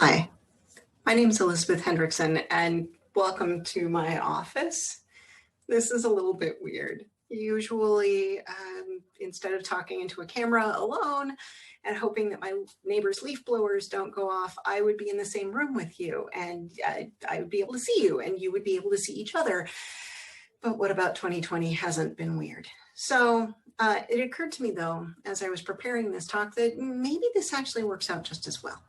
Hi, my name is Elisabeth Hendrickson, and welcome to my office. This is a little bit weird. Usually, instead of talking into a camera alone and hoping that my neighbor's leaf blowers don't go off, I would be in the same room with you, and I would be able to see you, and you would be able to see each other. But what about 2020 hasn't been weird? So it occurred to me, though, as I was preparing this talk, that maybe this actually works out just as well.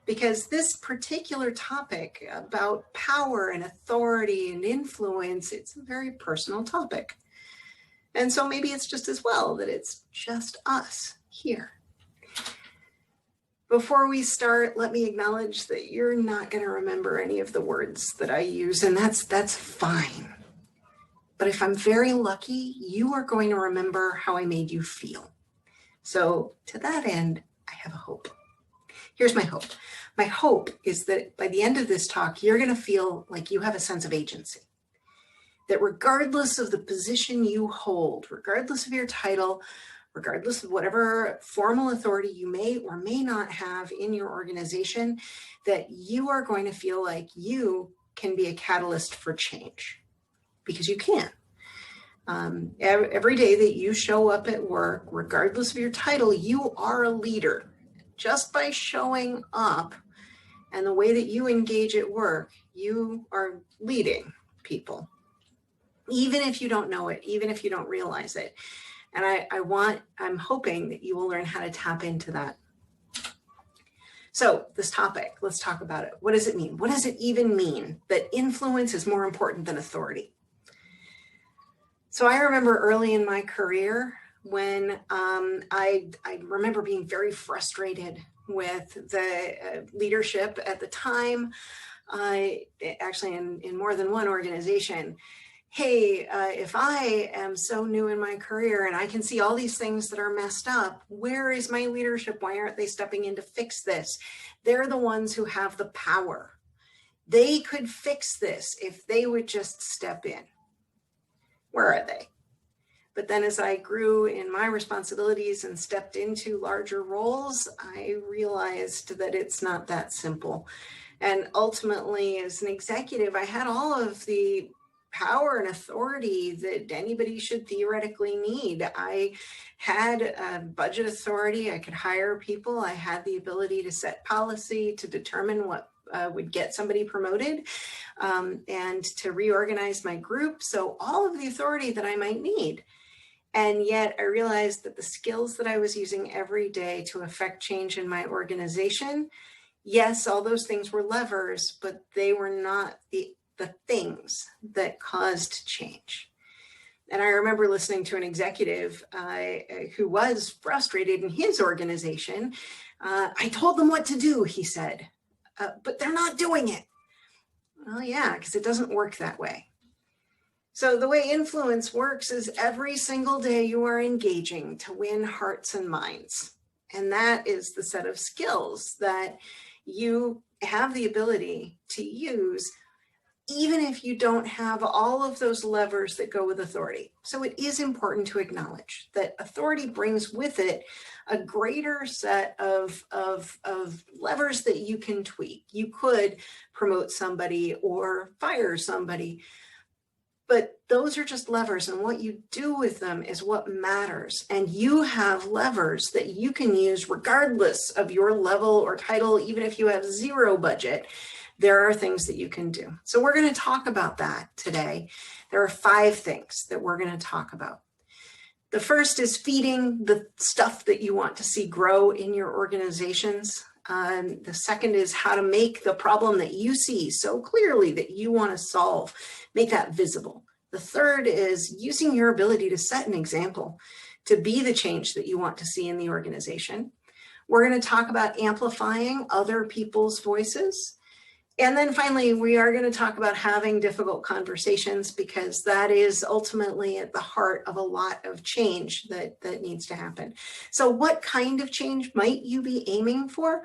Because this particular topic about power and authority and influence, it's a very personal topic. And so maybe it's just as well that it's just us here. Before we start, let me acknowledge that you're not going to remember any of the words that I use, and that's fine. But if I'm very lucky, you are going to remember how I made you feel. So to that end, I have a hope. Here's my hope. My hope is that by the end of this talk, you're going to feel like you have a sense of agency. That regardless of the position you hold, regardless of your title, regardless of whatever formal authority you may or may not have in your organization, that you are going to feel like you can be a catalyst for change. Because you can. Every day that you show up at work, regardless of your title, you are a leader. Just by showing up and the way that you engage at work, you are leading people, even if you don't know it, even if you don't realize it. And I'm hoping that you will learn how to tap into that. So this topic, let's talk about it. What does it mean? What does it even mean that influence is more important than authority? So I remember early in my career when I remember being very frustrated with the leadership at the time, actually in more than one organization. Hey, if I am so new in my career and I can see all these things that are messed up, where is my leadership? Why aren't they stepping in to fix this? They're the ones who have the power. They could fix this if they would just step in. Where are they? But then as I grew in my responsibilities and stepped into larger roles, I realized that it's not that simple. And ultimately, as an executive, I had all of the power and authority that anybody should theoretically need. I had budget authority. I could hire people. I had the ability to set policy, to determine what would get somebody promoted, and to reorganize my group. So all of the authority that I might need. And yet I realized that the skills that I was using every day to affect change in my organization, yes, all those things were levers, but they were not the things that caused change. And I remember listening to an executive who was frustrated in his organization. I told them what to do, he said, but they're not doing it. Well, yeah, because it doesn't work that way. So the way influence works is every single day you are engaging to win hearts and minds. And that is the set of skills that you have the ability to use, even if you don't have all of those levers that go with authority. So it is important to acknowledge that authority brings with it a greater set of levers that you can tweak. You could promote somebody or fire somebody, but those are just levers, and what you do with them is what matters. And you have levers that you can use regardless of your level or title, even if you have zero budget. There are things that you can do. So we're going to talk about that today. There are 5 things that we're going to talk about. The first is feeding the stuff that you want to see grow in your organizations. The second is how to make the problem that you see so clearly that you want to solve, make that visible. The third is using your ability to set an example to be the change that you want to see in the organization. We're going to talk about amplifying other people's voices. And then finally, we are going to talk about having difficult conversations, because that is ultimately at the heart of a lot of change that needs to happen. So what kind of change might you be aiming for?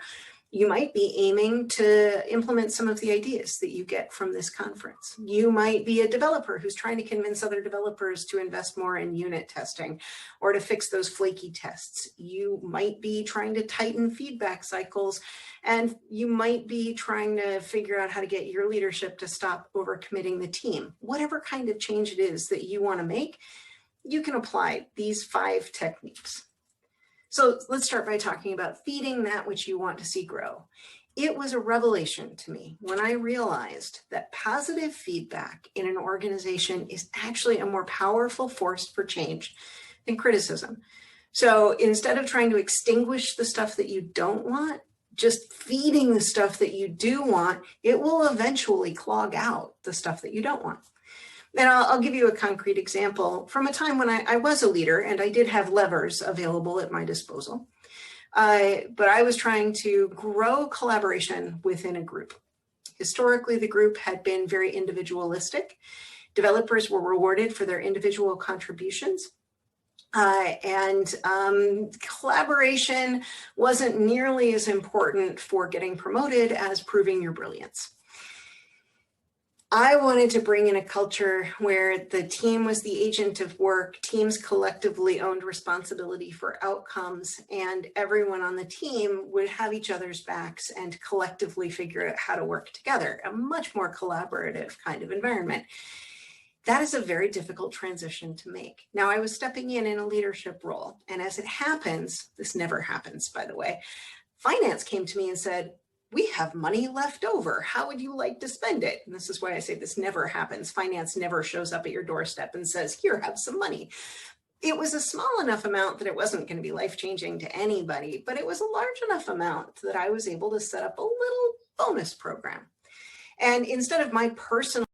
You might be aiming to implement some of the ideas that you get from this conference. You might be a developer who's trying to convince other developers to invest more in unit testing or to fix those flaky tests. You might be trying to tighten feedback cycles, and you might be trying to figure out how to get your leadership to stop overcommitting the team. Whatever kind of change it is that you want to make, you can apply these 5 techniques. So let's start by talking about feeding that which you want to see grow. It was a revelation to me when I realized that positive feedback in an organization is actually a more powerful force for change than criticism. So instead of trying to extinguish the stuff that you don't want, just feeding the stuff that you do want, it will eventually clog out the stuff that you don't want. And I'll give you a concrete example from a time when I was a leader and I did have levers available at my disposal. But I was trying to grow collaboration within a group. Historically, the group had been very individualistic. Developers were rewarded for their individual contributions. And collaboration wasn't nearly as important for getting promoted as proving your brilliance. I wanted to bring in a culture where the team was the agent of work, teams collectively owned responsibility for outcomes, and everyone on the team would have each other's backs and collectively figure out how to work together, a much more collaborative kind of environment. That is a very difficult transition to make. Now, I was stepping in a leadership role, and as it happens, this never happens, by the way, finance came to me and said, "We have money left over. How would you like to spend it?" And this is why I say this never happens. Finance never shows up at your doorstep and says, "Here, have some money." It was a small enough amount that it wasn't going to be life-changing to anybody, but it was a large enough amount that I was able to set up a little bonus program. And instead of my personal